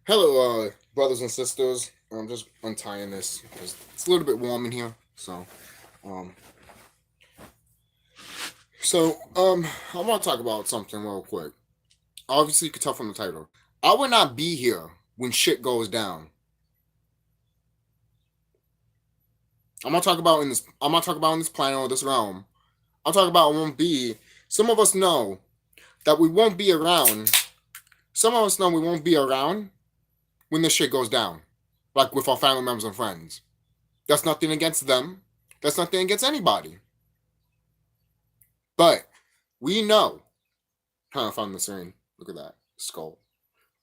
Hello, brothers and sisters. I'm just untying this because it's a little bit warm in here. Um, I want to talk about something real quick. Obviously, you can tell from the title. I would not be here when shit goes down. I'm not talking about in this. I'm not talking about in this planet or this realm. I'm talking about it won't be. Some of us know that we won't be around. Some of us know we won't be around when this shit goes down, like with our family members and friends. That's nothing against them. That's nothing against anybody. But we know. I found the screen. Look at that skull.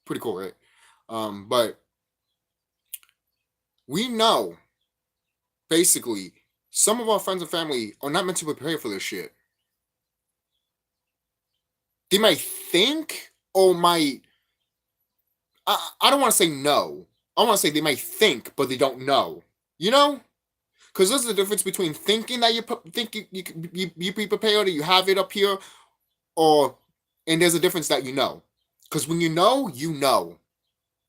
Pretty cool, right? But we know basically some of our friends and family are not meant to prepare for this shit. They might think or might. I don't want to say no. I want to say they might think, but they don't know. You know? Because there's a difference between thinking that you be prepared or you have it up here, or and there's a difference that you know. Because when you know, you know.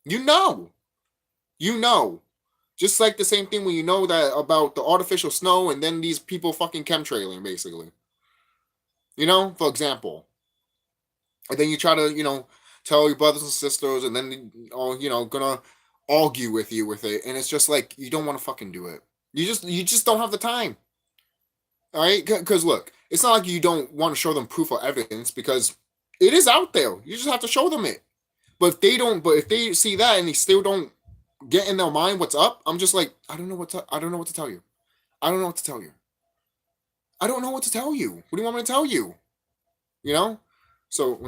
You know. You know. Just like the same thing when you know that about the artificial snow and then these people fucking chemtrailing, basically. You know, for example. And then you try to, tell your brothers and sisters and then, gonna argue with you with it. And it's just like, you don't want to fucking do it. You just don't have the time. All right? Because look, it's not like you don't want to show them proof or evidence because it is out there. You just have to show them it. But if they see that and they still don't get in their mind what's up, I'm just like, I don't know what to tell you. I don't know what to tell you. I don't know what to tell you. What do you want me to tell you? You know? So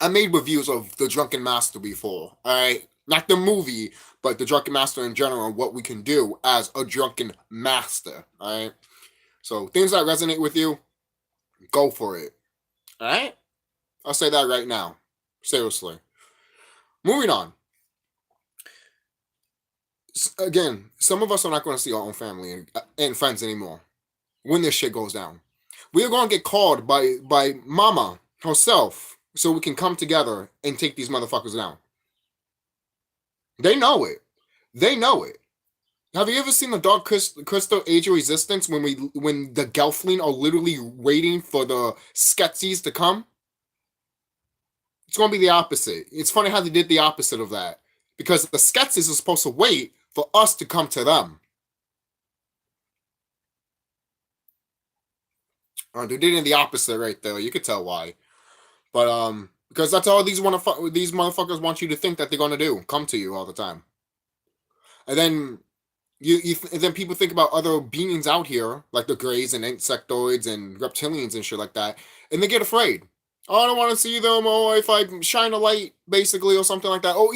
I made reviews of The Drunken Master before. Alright? Not the movie, but The Drunken Master in general, what we can do as a drunken master. Alright? So things that resonate with you, go for it. Alright? I'll say that right now. Seriously. Moving on. Again, some of us are not going to see our own family and friends anymore when this shit goes down. We are going to get called by Mama herself so we can come together and take these motherfuckers down. They know it. They know it. Have you ever seen the Dark Crystal Age of Resistance when the Gelfling are literally waiting for the Skeksis to come? It's going to be the opposite. It's funny how they did the opposite of that. Because the Skeksis are supposed to wait for us to come to them. They did it the opposite right there. You could tell why. But because that's all these motherfuckers want you to think that they're gonna do. Come to you all the time. And then and then people think about other beings out here, like the Greys and insectoids and reptilians and shit like that, and they get afraid. Oh, I don't want to see them. Oh, if I shine a light, basically, or something like that. Oh,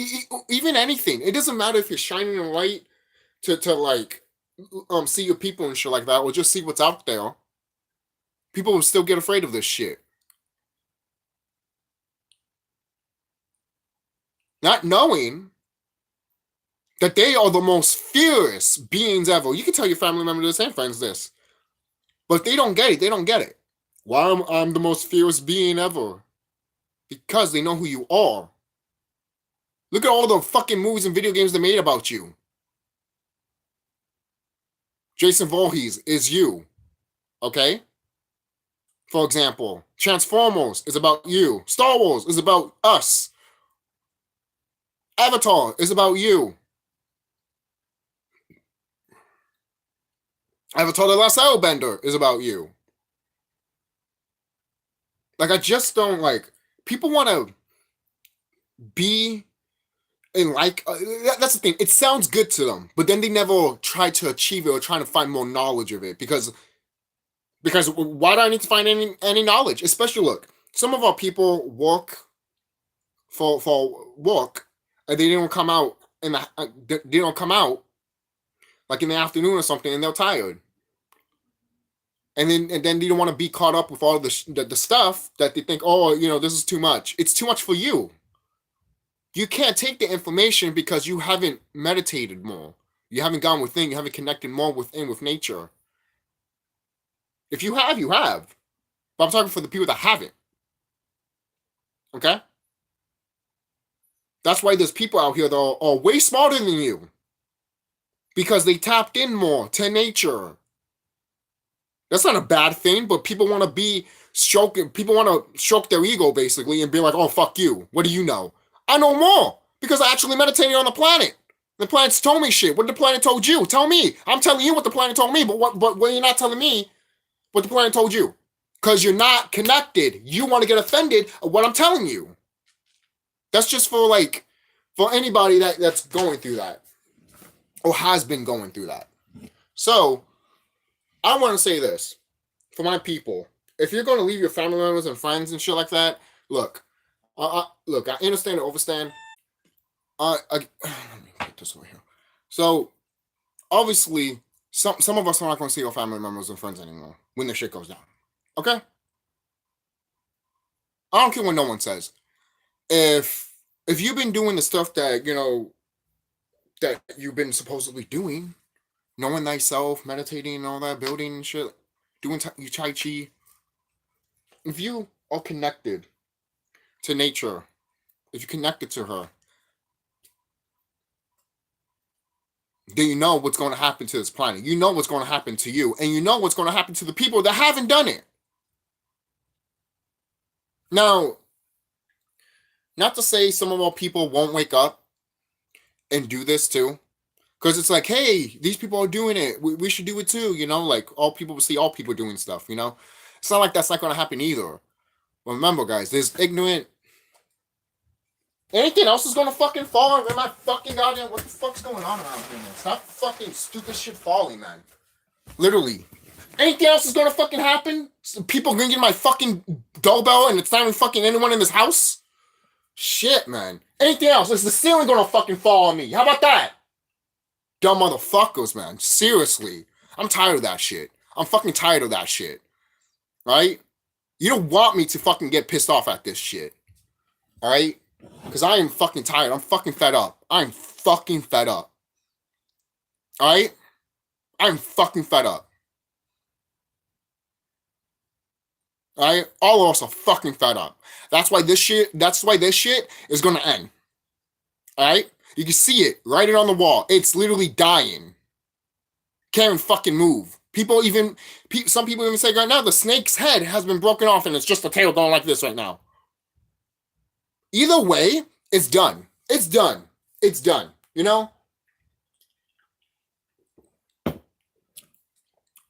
even anything. It doesn't matter if you're shining a light to like see your people and shit like that, or just see what's out there. People will still get afraid of this shit. Not knowing that they are the most fierce beings ever. You can tell your family members and friends this. But they don't get it. They don't get it. Why I'm the most fierce being ever? Because they know who you are. Look at all the fucking movies and video games they made about you. Jason Voorhees is you. Okay? For example, Transformers is about you. Star Wars is about us. Avatar is about you. Avatar The Last Airbender is about you. Like, I just don't like. People want to be in like. That's the thing. It sounds good to them, but then they never try to achieve it or trying to find more knowledge of it because why do I need to find any knowledge? Especially, look, some of our people work for work and they don't come out they don't come out like in the afternoon or something, and they're tired. And then they don't want to be caught up with all the stuff that they think, oh, this is too much. It's too much for you. You can't take the information because you haven't meditated more. You haven't gone within. You haven't connected more with nature. If you have, you have. But I'm talking for the people that haven't. Okay? That's why there's people out here that are way smarter than you. Because they tapped in more to nature. That's not a bad thing, but people want to be stroking, people want to stroke their ego basically and be like, oh, fuck you. What do you know? I know more because I actually meditated on the planet. The planet's told me shit. What the planet told you? Tell me. I'm telling you what the planet told me, but what you're not telling me what the planet told you. Because you're not connected. You want to get offended at what I'm telling you. That's just for anybody that's going through that or has been going through that. So I want to say this for my people. If you're going to leave your family members and friends and shit like that, look, I understand and overstand. Let me put this over here. So obviously, some of us are not going to see our family members and friends anymore when the shit goes down. Okay? I don't care what no one says. If you've been doing the stuff that that you've been supposedly doing, knowing thyself, meditating and all that, building and shit, doing Tai Chi, if you are connected to nature, if you're connected to her, then you know what's going to happen to this planet. You know what's going to happen to you, and you know what's going to happen to the people that haven't done it. Now, not to say some of our people won't wake up and do this too, because it's like, hey, these people are doing it. We should do it too, like all people see all people doing stuff, It's not like that's not going to happen either. But remember, guys, there's ignorant. Anything else is going to fucking fall in my fucking goddamn. What the fuck's going on around here, man? Stop fucking stupid shit falling, man. Literally. Anything else is going to fucking happen? People ringing my fucking doorbell and it's not even fucking anyone in this house? Shit, man. Anything else? Is the ceiling going to fucking fall on me? How about that? Dumb motherfuckers, man. Seriously. I'm tired of that shit. I'm fucking tired of that shit. Right? You don't want me to fucking get pissed off at this shit. Alright? Because I am fucking tired. I'm fucking fed up. I'm fucking fed up. Alright? I'm fucking fed up. Alright? All of us are fucking fed up. That's why this shit is gonna end. Alright? You can see it right on the wall. It's literally dying. Can't even fucking move. Some people even say right now the snake's head has been broken off and it's just a tail going like this right now. Either way, it's done. It's done. It's done.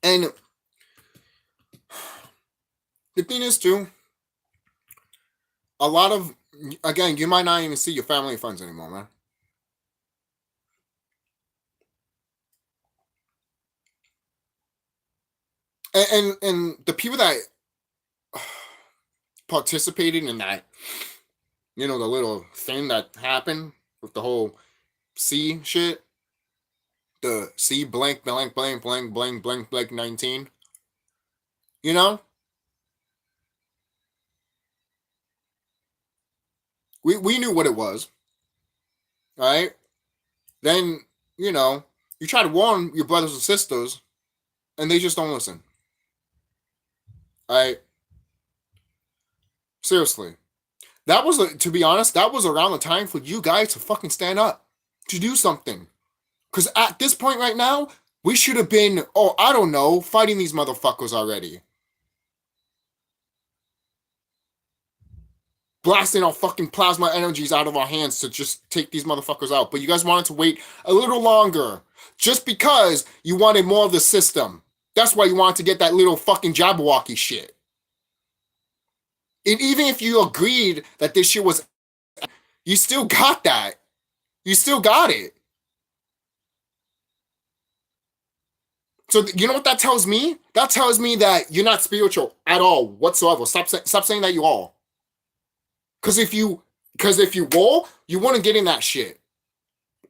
And the thing is too, a lot of, again, you might not even see your family and friends anymore, man. And the people that participated in that, the little thing that happened with the whole C shit, the C blank blank blank blank blank blank blank 19, we knew what it was, right? Then you try to warn your brothers and sisters, and they just don't listen. Right? Seriously. That was, to be honest, that was around the time for you guys to fucking stand up, to do something. Because at this point right now, we should have been, I don't know, fighting these motherfuckers already. Blasting our fucking plasma energies out of our hands to just take these motherfuckers out. But you guys wanted to wait a little longer. Just because you wanted more of the system. That's why you wanted to get that little fucking Jabberwocky shit. And even if you agreed that this shit was, you still got that. You still got it. So you know what that tells me? That tells me that you're not spiritual at all whatsoever. Stop saying that you are. Because if you were, you wouldn't get in that shit.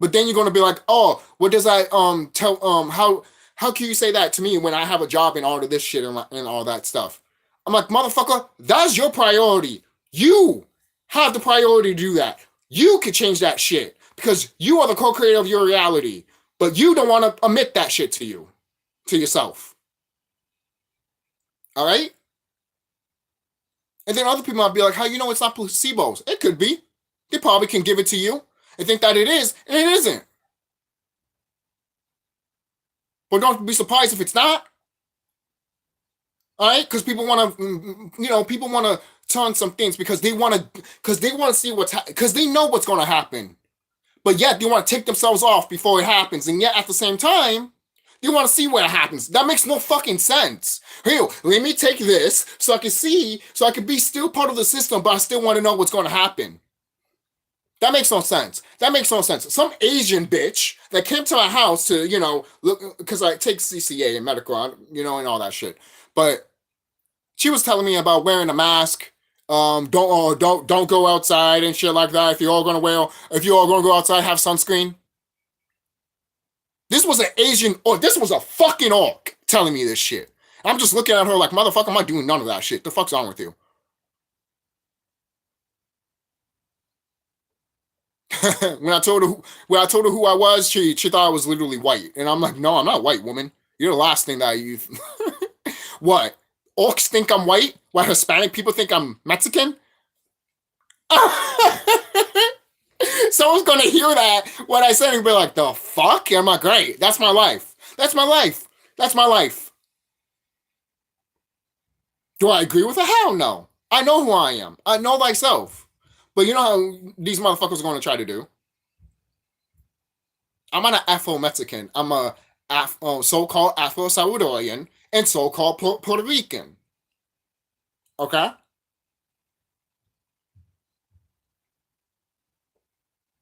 But then you're gonna be like, oh, what does that tell how can you say that to me when I have a job and all of this shit and all that stuff? I'm like, motherfucker, that's your priority. You have the priority to do that. You could change that shit because you are the co-creator of your reality. But you don't want to admit that shit to yourself. All right? And then other people might be like, how you know it's not placebos? It could be. They probably can give it to you and think that it is, and it isn't. But don't be surprised if it's not. All right, because people want to, people want to turn some things because they want to see because they know what's going to happen, but yet they want to take themselves off before it happens, and yet at the same time, they want to see what happens. That makes no fucking sense. Here, let me take this so I can see, so I can be still part of the system, but I still want to know what's going to happen. That makes no sense. That makes no sense. Some Asian bitch that came to my house to, look, because I take CCA and medical, and all that shit. But she was telling me about wearing a mask. Don't go outside and shit like that. If you're all gonna go outside, have sunscreen. This was an Asian, or this was a fucking orc telling me this shit. I'm just looking at her like, motherfucker, I'm not doing none of that shit. The fuck's wrong with you? when I told her who I was, she thought I was literally white, and I'm like, no, I'm not white, woman. You're the last thing that you. What? Orcs think I'm white? Why Hispanic people think I'm Mexican? Someone's gonna hear that when I say and be like, the fuck? And I'm like, great, that's my life. That's my life. That's my life. Do I agree with it? Hell no. I know who I am. I know thyself. But you know how these motherfuckers are going to try to do? I'm not an Afro-Mexican. I'm a so-called Afro-Salvadorian and so-called Puerto Rican. Okay?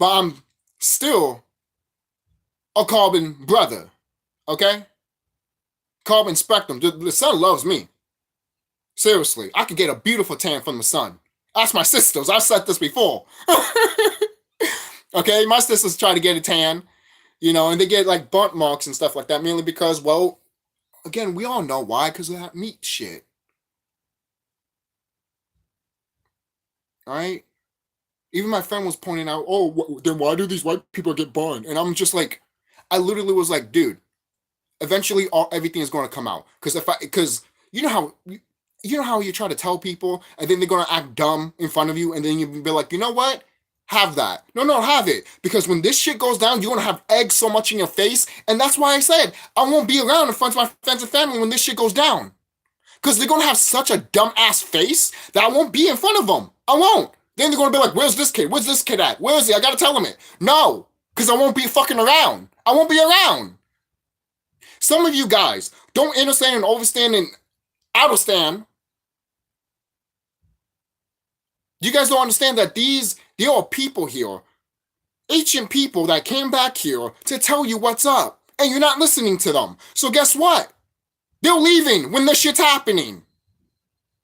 But I'm still a carbon brother. Okay? Carbon spectrum. The sun loves me. Seriously. I could get a beautiful tan from the sun. Ask my sisters. I've said this before. Okay? My sisters try to get a tan, and they get like burnt marks and stuff like that, mainly because, well, again, we all know why, because of that meat shit. Alright? Even my friend was pointing out, oh, then why do these white people get burned? And I'm just like, I literally was like, dude, eventually everything is going to come out. Because you know how you try to tell people, and then they're going to act dumb in front of you, and then you be like, you know what? Have that. No, have it. Because when this shit goes down, you're going to have eggs so much in your face, and that's why I said, I won't be around in front of my friends and family when this shit goes down. Because they're going to have such a dumb-ass face that I won't be in front of them. I won't. Then they're going to be like, where's this kid? Where's this kid at? Where is he? I got to tell him it. No, because I won't be fucking around. I won't be around. Some of you guys don't understand and overstand and understand. You guys don't understand that there are people here, ancient people that came back here to tell you what's up, and you're not listening to them. So guess what? They're leaving when this shit's happening.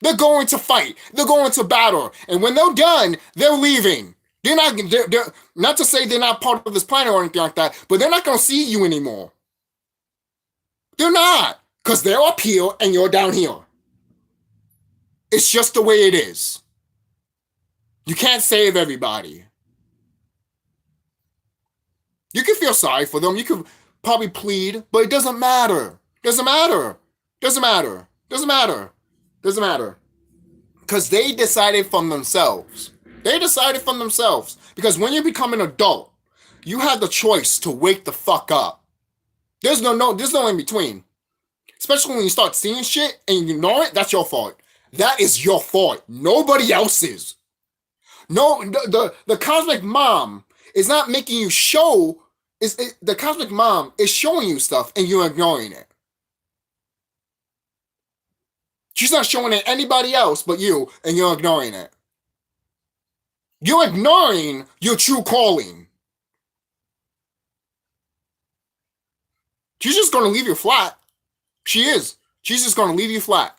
They're going to fight. They're going to battle. And when they're done, they're leaving. They're not to say they're not part of this planet or anything like that, but they're not going to see you anymore. They're not. Because they're up here and you're down here. It's just the way it is. You can't save everybody. You can feel sorry for them. You can probably plead, but it doesn't matter. Doesn't matter. Doesn't matter. Doesn't matter. Doesn't matter. Because they decided from themselves. They decided from themselves. Because when you become an adult, you have the choice to wake the fuck up. There's no in between. Especially when you start seeing shit and you ignore it, that's your fault. That is your fault. Nobody else's. No, the cosmic mom is not making you show. The cosmic mom is showing you stuff and you're ignoring it. She's not showing it anybody else but you, and you're ignoring it. You're ignoring your true calling. She's just going to leave you flat. She is. She's just going to leave you flat.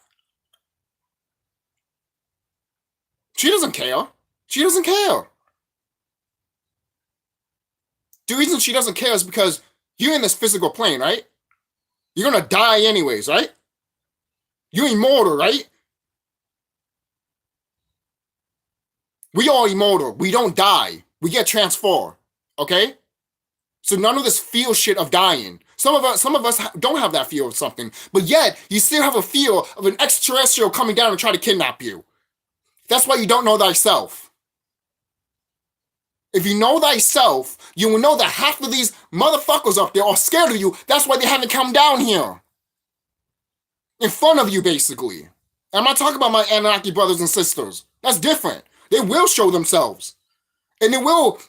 She doesn't care. She doesn't care. The reason she doesn't care is because you're in this physical plane, right? You're going to die anyways, right? You're immortal, right? We are immortal. We don't die. We get transformed, okay? So none of this feel shit of dying. Some of us don't have that feel of something, but yet you still have a feel of an extraterrestrial coming down and try to kidnap you. That's why you don't know thyself. If you know thyself, you will know that half of these motherfuckers up there are scared of you. That's why they haven't come down here. In front of you, basically. I'm not talking about my Anunnaki brothers and sisters. That's different. They will show themselves. And they will,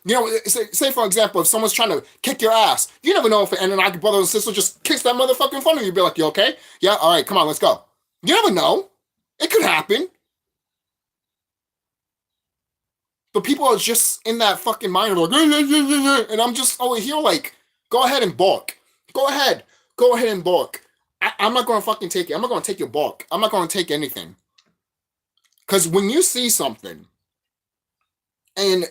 say for example, if someone's trying to kick your ass, you never know if an Anunnaki brother or sister just kicks that motherfucker in front of you. You'd be like, you okay? Yeah, all right, come on, let's go. You never know. It could happen. But people are just in that fucking mind of like, and I'm just over here like, go ahead and bark. Go ahead and bark. I'm not going to fucking take it. I'm not going to take your bark. I'm not going to take anything. Because when you see something, and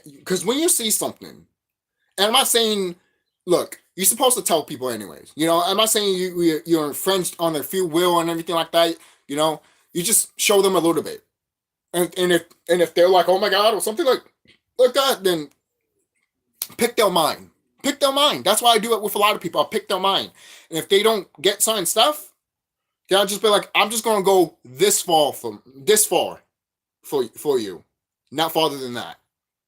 I'm not saying, look, you're supposed to tell people anyways. I'm not saying you're friends on their free will and everything like that. You just show them a little bit. And if they're like, oh my God, or something like that, then pick their mind. Pick their mind. That's why I do it with a lot of people. I'll pick their mind. And if they don't get certain stuff, then I'll just be like, I'm just gonna go this far for you. Not farther than that.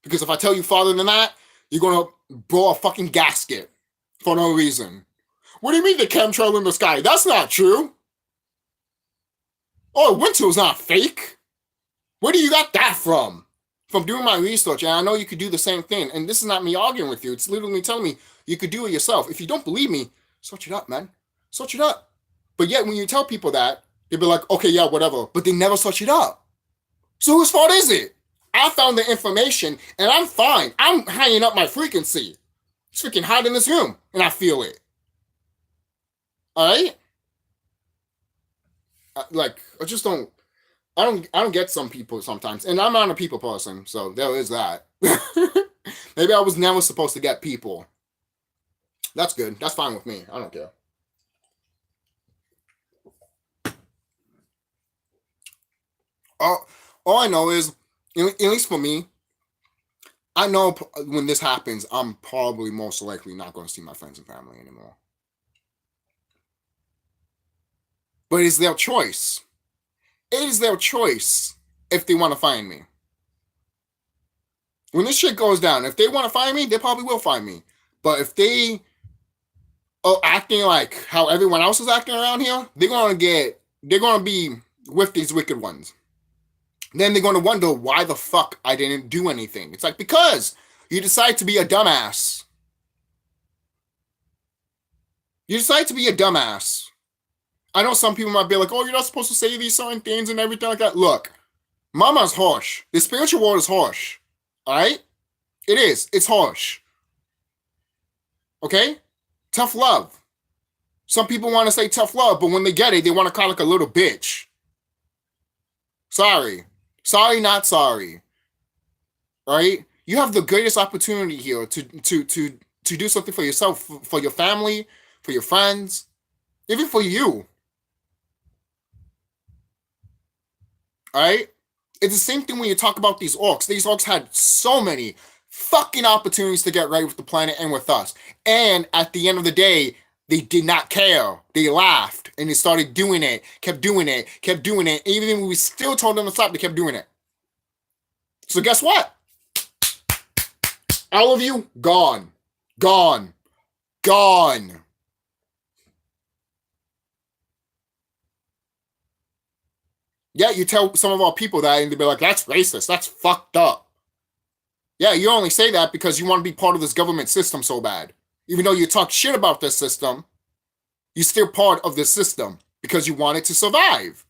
Because if I tell you farther than that, you're gonna blow a fucking gasket for no reason. What do you mean the chemtrail in the sky? That's not true. Oh, winter's not fake. Where do you got that from? From doing my research, and I know you could do the same thing. And this is not me arguing with you. It's literally telling me you could do it yourself. If you don't believe me, search it up, man. Search it up. But yet, when you tell people that, they'll be like, okay, yeah, whatever. But they never search it up. So whose fault is it? I found the information, and I'm fine. I'm hanging up my frequency. It's freaking hot in this room, and I feel it. All right? I just don't... I don't get some people sometimes, and I'm not a people person, so there is that. Maybe I was never supposed to get people. That's good. That's fine with me. I don't care. All I know is, at least for me, I know when this happens, I'm probably most likely not going to see my friends and family anymore. But it's their choice. It is their choice if they want to find me. When this shit goes down, if they want to find me, they probably will find me. But if they are acting like how everyone else is acting around here, they're going to be with these wicked ones. Then they're going to wonder why the fuck I didn't do anything. It's like, because you decide to be a dumbass. You decide to be a dumbass. I know some people might be like, oh, you're not supposed to say these certain things and everything like that. Look, mama's harsh. The spiritual world is harsh. All right? It is. It's harsh. Okay? Tough love. Some people want to say tough love, but when they get it, they want to call like a little bitch. Sorry. Sorry, not sorry. All right? You have the greatest opportunity here to do something for yourself, for your family, for your friends, even for you. Alright? It's the same thing when you talk about these orcs. These orcs had so many fucking opportunities to get right with the planet and with us. And at the end of the day, they did not care. They laughed and they started doing it, kept doing it. Even when we still told them to stop, they kept doing it. So guess what? All of you, gone. Gone. Gone. Yeah, you tell some of our people that and they'll be like, that's racist. That's fucked up. Yeah, you only say that because you want to be part of this government system so bad. Even though you talk shit about this system, you're still part of this system because you want it to survive.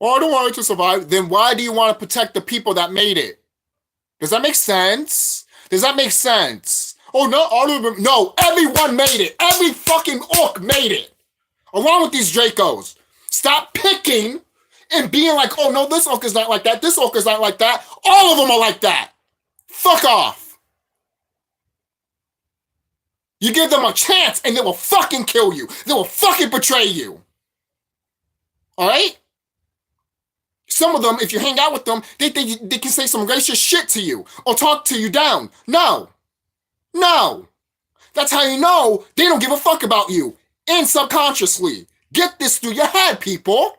Oh, I don't want it to survive. Then why do you want to protect the people that made it? Does that make sense? Does that make sense? Oh, no, all of them. No, everyone made it. Every fucking orc made it. Along with these Dracos. Stop picking and being like, oh, no, this orc is not like that. This orc is not like that. All of them are like that. Fuck off. You give them a chance and they will fucking kill you. They will fucking betray you. All right? Some of them, if you hang out with them, they can say some racist shit to you or talk to you down. No. No. That's how you know they don't give a fuck about you. And subconsciously. Get this through your head, people.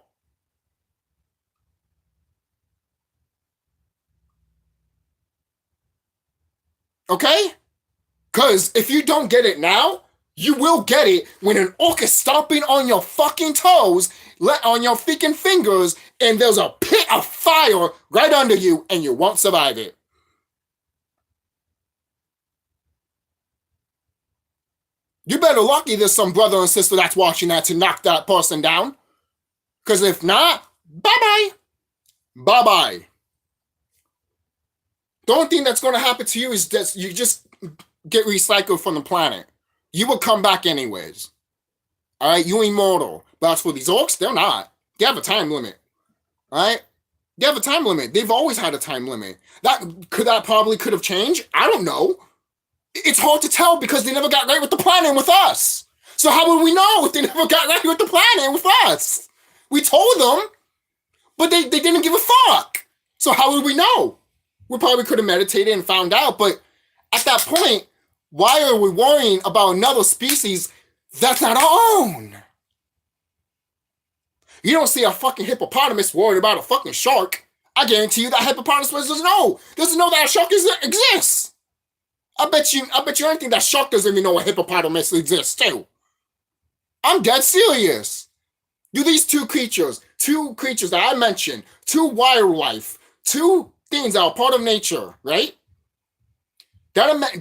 Okay? Because if you don't get it now, you will get it when an orc is stomping on your fucking toes, on your freaking fingers, and there's a pit of fire right under you, and you won't survive it. You better lucky there's some brother and sister that's watching that to knock that person down. Because if not, bye-bye. Bye-bye. The only thing that's going to happen to you is that you just get recycled from the planet. You will come back anyways. All right, you're immortal. But as for these orcs, they're not. They have a time limit. All right? They have a time limit. They've always had a time limit. That probably could have changed. I don't know. It's hard to tell because they never got right with the planet with us. So how would we know if they never got right with the planet with us? We told them, but they didn't give a fuck. So how would we know? We probably could have meditated and found out, but at that point, why are we worrying about another species that's not our own? You don't see a fucking hippopotamus worried about a fucking shark. I guarantee you that hippopotamus doesn't know that a shark exists. I bet you anything that shark doesn't even know a hippopotamus exists too. I'm dead serious. Do these two creatures that I mentioned, two wildlife, two things that are part of nature, right?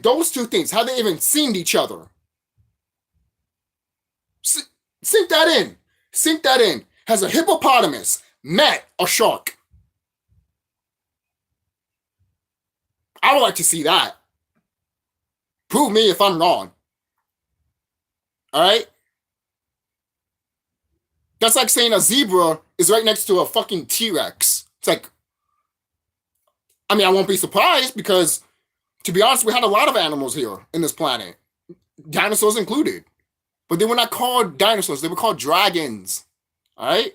Those two things, have they even seen each other? Sink that in. Sink that in. Has a hippopotamus met a shark? I would like to see that. Prove me if I'm wrong. All right? That's like saying a zebra is right next to a fucking T-Rex. It's like, I mean, I won't be surprised because, to be honest, we had a lot of animals here in this planet. Dinosaurs included. But they were not called dinosaurs. They were called dragons. All right?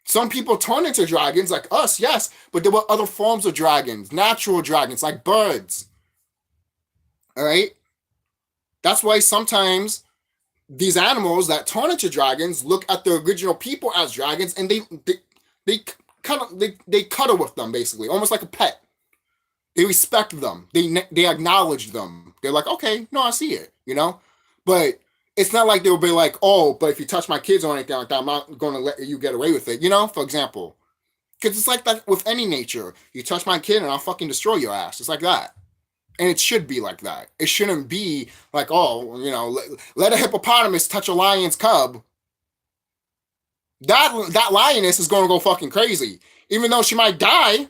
Some people turn into dragons like us, yes, but there were other forms of dragons, natural dragons, like birds. All right? That's why sometimes these animals that turn into dragons look at the original people as dragons, and they cuddle with them, basically, almost like a pet. They respect them. They acknowledge them. They're like, okay, no, I see it, you know? But it's not like they'll be like, oh, but if you touch my kids or anything like that, I'm not going to let you get away with it, you know, for example. Because it's like that with any nature. You touch my kid and I'll fucking destroy your ass. It's like that. And it should be like that. It shouldn't be like, oh, you know, let a hippopotamus touch a lion's cub. That lioness is going to go fucking crazy. Even though she might die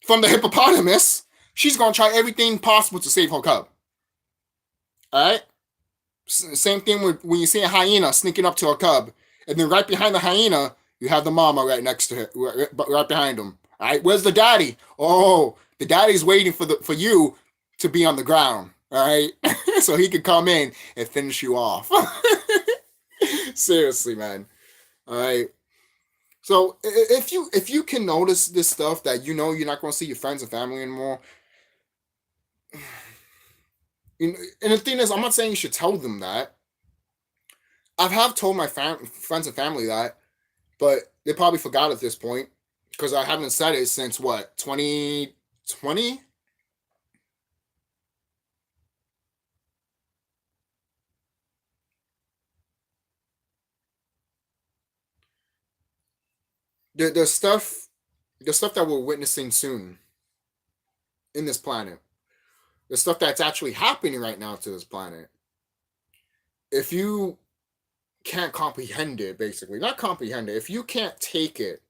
from the hippopotamus, she's going to try everything possible to save her cub. All right? Same thing with when you see a hyena sneaking up to a cub, and then right behind the hyena, you have the mama right next to it, right behind him. All right? Where's the daddy? Oh, the daddy's waiting for you to be on the ground. All right? So he can come in and finish you off. Seriously, man. All right. So if you can notice this stuff that you know you're not going to see your friends and family anymore, and the thing is, I'm not saying you should tell them that. I have told my friends and family that, but they probably forgot at this point because I haven't said it since what, 2020? The stuff that we're witnessing soon in this planet, the stuff that's actually happening right now to this planet, if you can't comprehend it, basically, not comprehend it, if you can't take it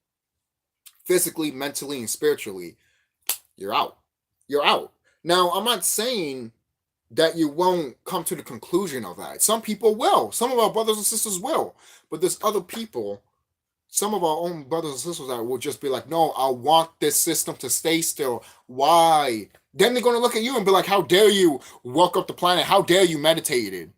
physically, mentally, and spiritually, you're out. You're out. Now, I'm not saying that you won't come to the conclusion of that. Some people will. Some of our brothers and sisters will. But there's other people, some of our own brothers and sisters that will just be like, no, I want this system to stay still. Why? Then they're going to look at you and be like, how dare you walk up the planet? How dare you meditated?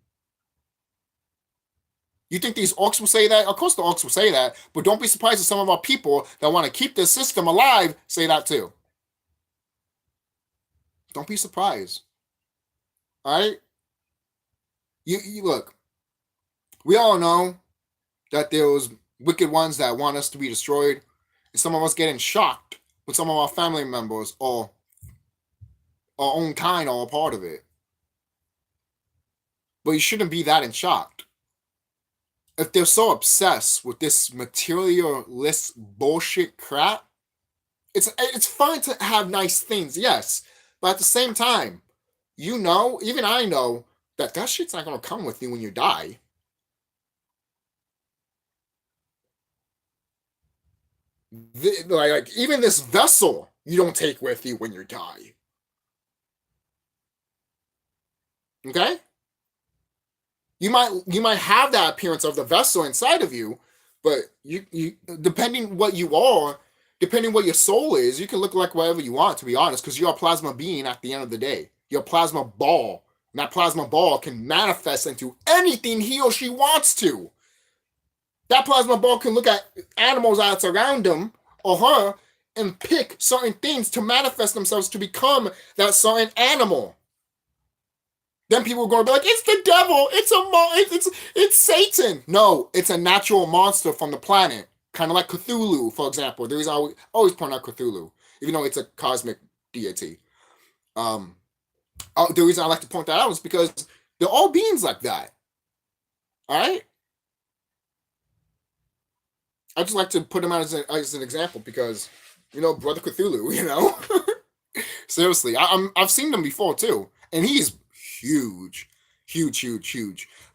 You think these orcs will say that? Of course the orcs will say that, but don't be surprised if some of our people that want to keep this system alive say that too. Don't be surprised. All right? You look, we all know that there's wicked ones that want us to be destroyed, and some of us getting shocked with some of our family members or our own kind are a part of it. But you shouldn't be that in shock. If they're so obsessed with this materialist bullshit crap, it's fine to have nice things, yes, but at the same time, you know, even I know that shit's not gonna come with you when you die. Like even this vessel, you don't take with you when you die. Okay, you might have that appearance of the vessel inside of you, but you depending what you are, depending what your soul is, you can look like whatever you want, to be honest, because you're a plasma being at the end of the day. You're a plasma ball. And that plasma ball can manifest into anything he or she wants to. That plasma ball can look at animals that's around him or her and pick certain things to manifest themselves to become that certain animal. Then people are going to be like, it's the devil, it's Satan. No, it's a natural monster from the planet. Kind of like Cthulhu, for example. The reason I always point out Cthulhu, even though it's a cosmic deity. The reason I like to point that out is because they're all beings like that. All right? I just like to put him out as an example because, you know, Brother Cthulhu, you know? Seriously, I've seen them before too. And he's huge.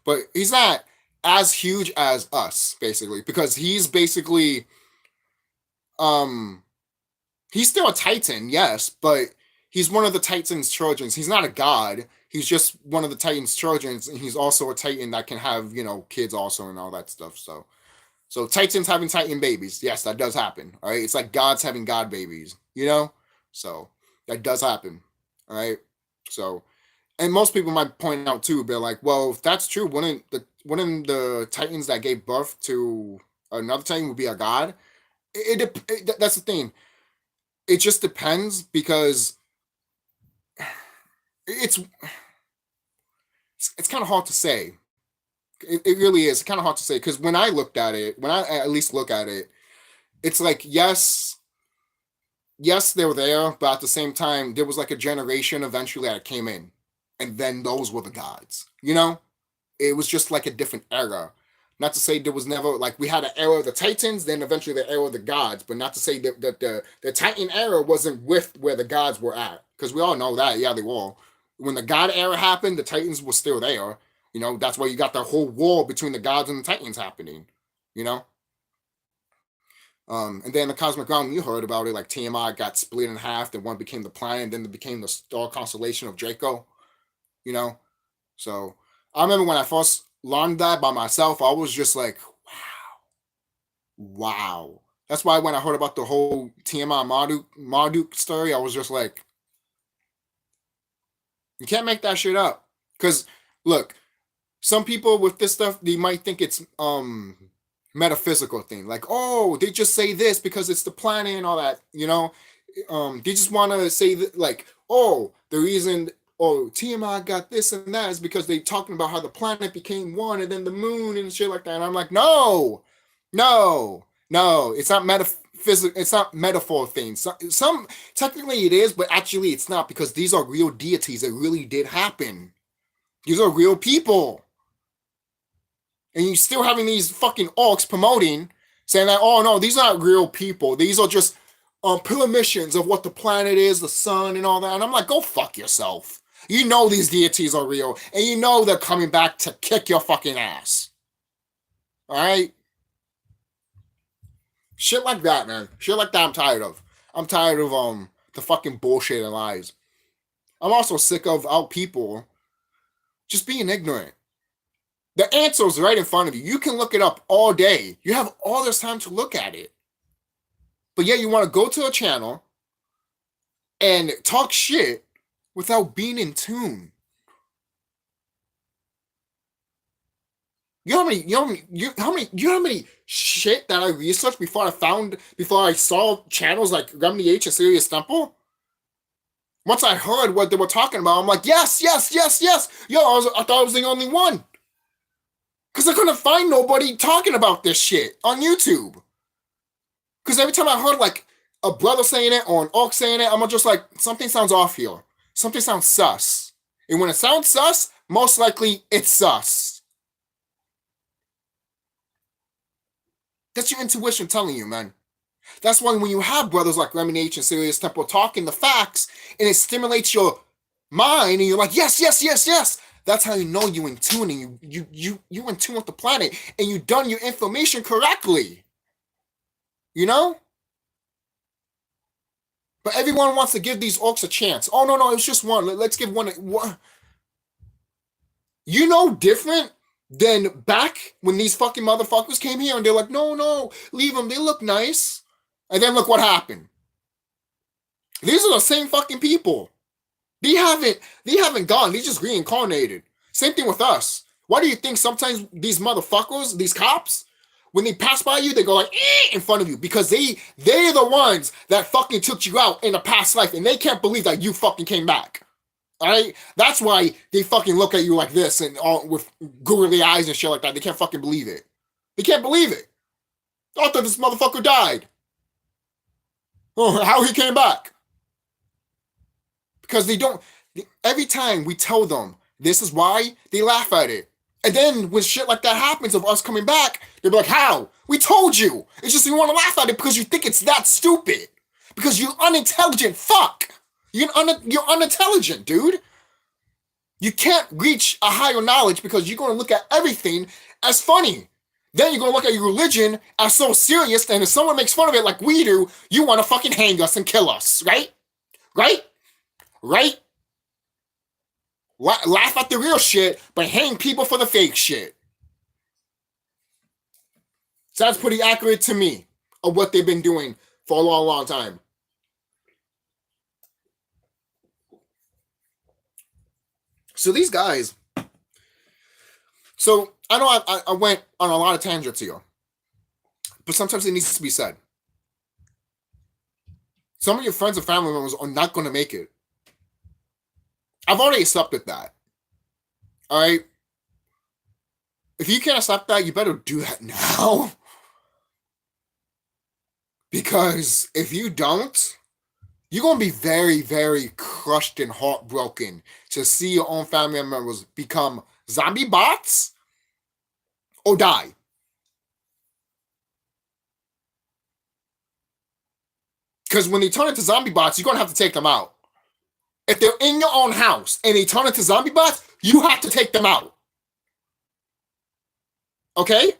But he's not as huge as us, basically, because he's basically he's still a Titan, yes, but he's one of the Titan's children. He's not a god. He's just one of the Titan's children, and he's also a Titan that can have, you know, kids also and all that stuff. So Titans having Titan babies, yes, that does happen. All right, it's like gods having god babies, you know. So that does happen. All right, so. And most people might point out too, be like, well, if that's true, wouldn't the Titans that gave birth to another Titan would be a god? That's the thing. It just depends because it's kind of hard to say. It really is kind of hard to say because when I at least look at it, it's like yes, they were there, but at the same time, there was like a generation eventually that came in. And then those were the gods, you know. It was just like a different era. Not to say there was never like we had an era of the Titans, then eventually the era of the gods, but not to say that the Titan era wasn't with where the gods were at, because we all know that, yeah, they were. When the God era happened, the Titans were still there. You know, that's why you got the whole war between the gods and the Titans happening. You know. And then the cosmic realm, you heard about it, like Tiamat got split in half, then one became the planet, then it became the star constellation of Draco. You know, so I remember when I first learned that by myself, I was just like, wow. That's why when I heard about the whole Tiamat Marduk story, I was just like, you can't make that shit up. Because look, some people with this stuff, they might think it's metaphysical thing, like, oh, they just say this because it's the planet and all that, you know. They just want to say that, like, oh, the reason. Oh, Tiamat got this and that is because they talking about how the planet became one and then the moon and shit like that. And I'm like, no, it's not metaphysical. It's not metaphor things. Some technically it is, but actually it's not, because these are real deities that really did happen. These are real people. And you still having these fucking orcs promoting, saying that, oh no, these aren't real people. These are just premonitions of what the planet is, the sun and all that. And I'm like, go fuck yourself. You know these deities are real, and you know they're coming back to kick your fucking ass. All right? Shit like that, man. Shit like that I'm tired of. I'm tired of the fucking bullshit and lies. I'm also sick of our people just being ignorant. The answer's right in front of you. You can look it up all day. You have all this time to look at it. But yeah, you want to go to a channel and talk shit without being in tune. You know how many shit that I researched before I saw channels like Remedy H and Serious Temple? Once I heard what they were talking about, I'm like, yes. Yo, I thought I was the only one. Because I couldn't find nobody talking about this shit on YouTube. Because every time I heard like a brother saying it or an orc saying it, I'm just like, something sounds off here. something sounds sus. And when it sounds sus, most likely it's sus. That's your intuition telling you, man. That's why when you have brothers like Lemonade and Serious Temple talking the facts, and it stimulates your mind, and you're like, yes, yes, yes, yes. That's how you know you in tune, and you in tune with the planet, and you done your information correctly. You know? But everyone wants to give these orcs a chance. Oh no, it's just one. Let's give one. You know, different than back when these fucking motherfuckers came here and they're like, no, leave them. They look nice. And then look what happened. These are the same fucking people. They haven't gone. They just reincarnated. Same thing with us. Why do you think sometimes these motherfuckers, these cops, when they pass by you, they go like in front of you because they're the ones that fucking took you out in a past life, and they can't believe that you fucking came back. All right, that's why they fucking look at you like this and all with googly eyes and shit like that. They can't fucking believe it. They can't believe it. I thought this motherfucker died. Oh, how he came back? Because they don't. Every time we tell them this is why, they laugh at it. And then when shit like that happens of us coming back, they'll be like, how? We told you. It's just you want to laugh at it because you think it's that stupid. Because you're unintelligent. Fuck. You're unintelligent, dude. You can't reach a higher knowledge because you're going to look at everything as funny. Then you're going to look at your religion as so serious, and if someone makes fun of it like we do, you want to fucking hang us and kill us, right? Right? Right? Laugh at the real shit, but hang people for the fake shit. Sounds pretty accurate to me of what they've been doing for a long, long time. So these guys, so I know I went on a lot of tangents here, but sometimes it needs to be said. Some of your friends and family members are not going to make it. I've already accepted that. All right? If you can't accept that, you better do that now. Because if you don't, you're going to be very, very crushed and heartbroken to see your own family members become zombie bots or die. Because when they turn into zombie bots, you're going to have to take them out. If they're in your own house and they turn into zombie bots, you have to take them out. Okay?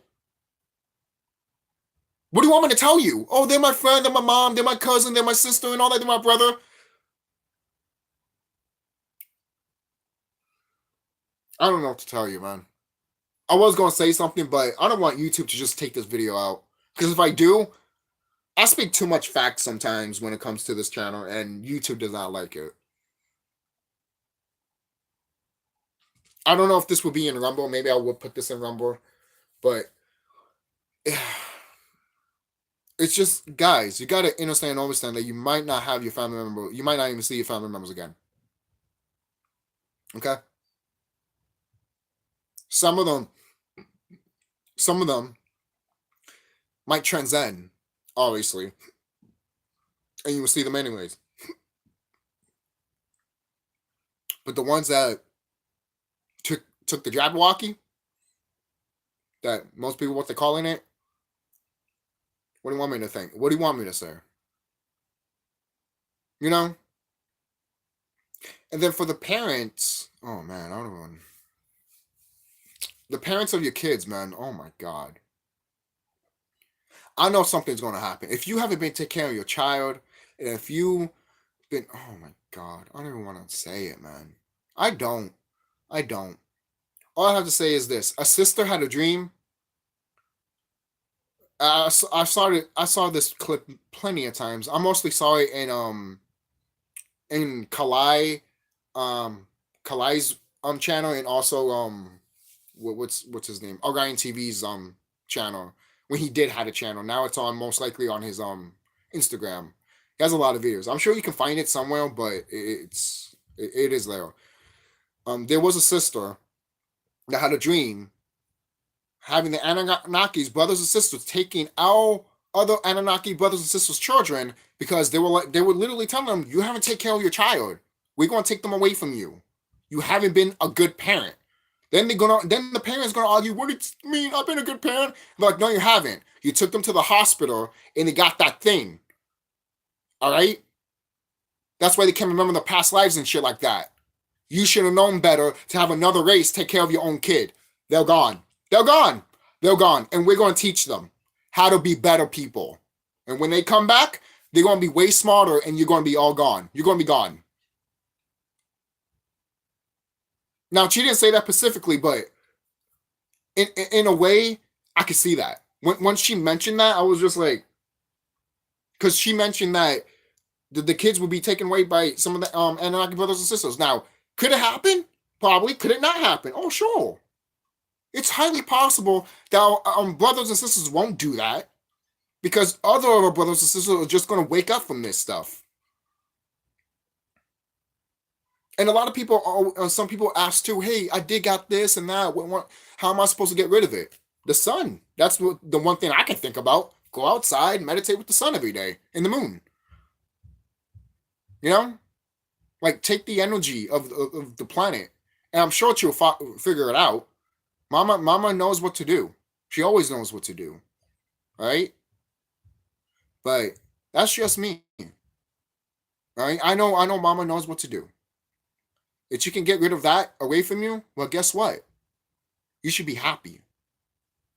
What do you want me to tell you? Oh, they're my friend, they're my mom, they're my cousin, they're my sister, and all that, they're my brother. I don't know what to tell you, man. I was going to say something, but I don't want YouTube to just take this video out. Because if I do, I speak too much facts sometimes when it comes to this channel, and YouTube does not like it. I don't know if this would be in Rumble. Maybe I would put this in Rumble. But it's just, guys, you got to understand and understand that you might not have your family member. You might not even see your family members again. Okay? Some of them might transcend, obviously. And you will see them anyways. But the ones that took the Jabberwocky, that most people what they're calling it, what do you want me to think? What do you want me to say? You know? And then for the parents, oh man, I don't know. The parents of your kids, man, oh my God. I know something's going to happen. If you haven't been taking care of your child, and if you've been, oh my God, I don't even want to say it, man. I don't. All I have to say is this. A sister had a dream. I saw this clip plenty of times. I mostly saw it in Kalai's channel, and also what's his name? Orion TV's channel, when he did have a channel. Now it's on, most likely on his Instagram. He has a lot of videos. I'm sure you can find it somewhere, but it is there. There was a sister that had a dream having the Anunnaki's brothers and sisters taking our other Anunnaki brothers and sisters' children, because they were literally telling them, you haven't taken care of your child. We're gonna take them away from you. You haven't been a good parent. Then the parents gonna argue, what does it mean? I've been a good parent. I'm like, no, you haven't. You took them to the hospital and they got that thing. All right? That's why they can't remember the past lives and shit like that. You should have known better to have another race take care of your own kid. They're gone. They're gone. They're gone. And we're going to teach them how to be better people. And when they come back, they're going to be way smarter and you're going to be all gone. You're going to be gone. Now, she didn't say that specifically, but in a way, I could see that. Once she mentioned that, I was just like, because she mentioned that the kids would be taken away by some of the Anunnaki brothers and sisters. Now, could it happen? Probably. Could it not happen? Oh, sure. It's highly possible that our brothers and sisters won't do that because other of our brothers and sisters are just going to wake up from this stuff. And a lot of people, some people ask too, hey, I did got this and that. How am I supposed to get rid of it? The sun. That's the one thing I can think about. Go outside, meditate with the sun every day and the moon. You know? Like, take the energy of the planet. And I'm sure she'll figure it out. Mama knows what to do. She always knows what to do. Right? But that's just me. Right? I know Mama knows what to do. If you can get rid of that away from you, well, guess what? You should be happy.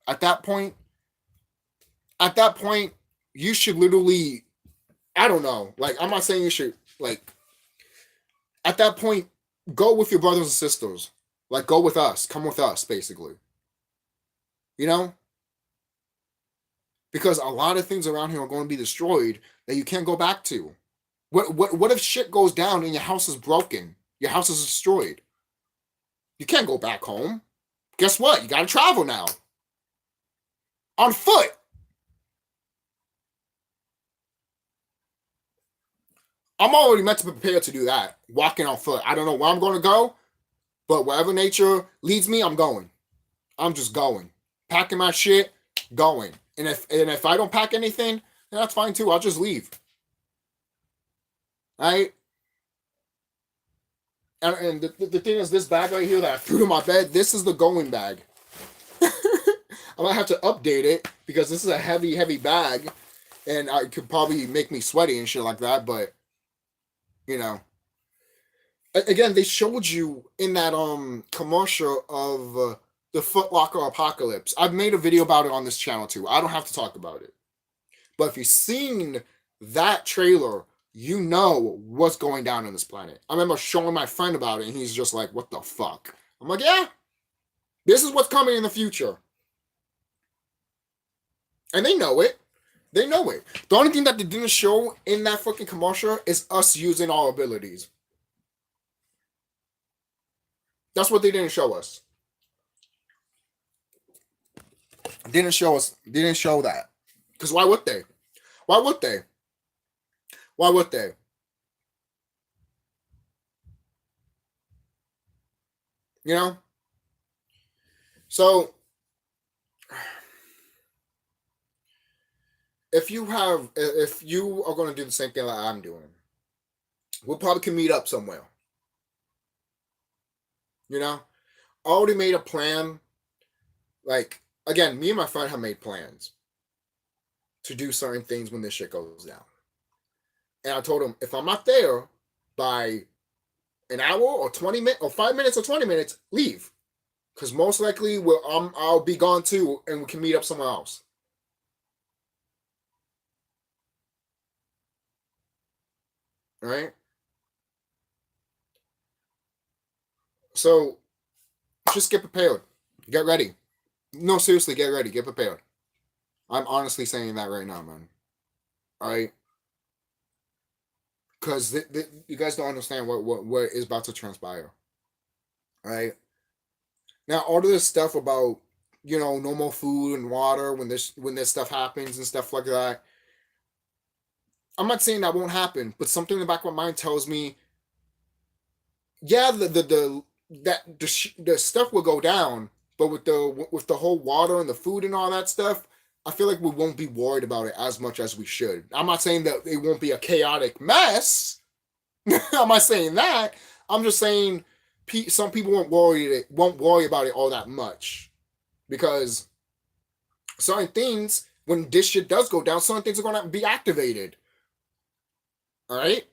At that point, you should literally, I don't know. Like, I'm not saying you should, like, at that point, go with your brothers and sisters. Like, go with us. Come with us, basically. You know? Because a lot of things around here are going to be destroyed that you can't go back to. What if shit goes down and your house is broken? Your house is destroyed. You can't go back home. Guess what? You got to travel now. On foot. I'm already meant to be prepared to do that. Walking on foot. I don't know where I'm going to go, but wherever nature leads me, I'm going. I'm just going. Packing my shit, going. And if I don't pack anything, then that's fine too. I'll just leave. All right? And the thing is, this bag right here that I threw to my bed, this is the going bag. I might have to update it because this is a heavy, heavy bag. And it could probably make me sweaty and shit like that. But, you know. Again, they showed you in that commercial of the Foot Locker apocalypse. I've made a video about it on this channel too. I don't have to talk about it. But if you've seen that trailer, you know what's going down on this planet. I remember showing my friend about it, and he's just like, what the fuck? I'm like, yeah, this is what's coming in the future. And they know it. They know it. The only thing that they didn't show in that fucking commercial is us using our abilities. That's what they didn't show us. Didn't show us. Didn't show that. Because why would they? Why would they? Why would they? You know? So, if you are going to do the same thing that I'm doing, we'll probably can meet up somewhere. You know? I already made a plan. Like, again, me and my friend have made plans to do certain things when this shit goes down. And I told him, if I'm not there by an hour or 20 minutes or 5 minutes or 20 minutes, leave. Because most likely I'll be gone too and we can meet up somewhere else. All right? So, just get prepared. Get ready. No, seriously, get ready. Get prepared. I'm honestly saying that right now, man. All right? Because you guys don't understand what is about to transpire. All right? Now, all of this stuff about, you know, no more food and water when this stuff happens and stuff like that, I'm not saying that won't happen, but something in the back of my mind tells me, yeah, the stuff will go down, but with the whole water and the food and all that stuff, I feel like we won't be worried about it as much as we should. I'm not saying that it won't be a chaotic mess, I'm not saying that. I'm just saying some people won't worry about it all that much because certain things, when this shit does go down, certain things are gonna be activated. All right.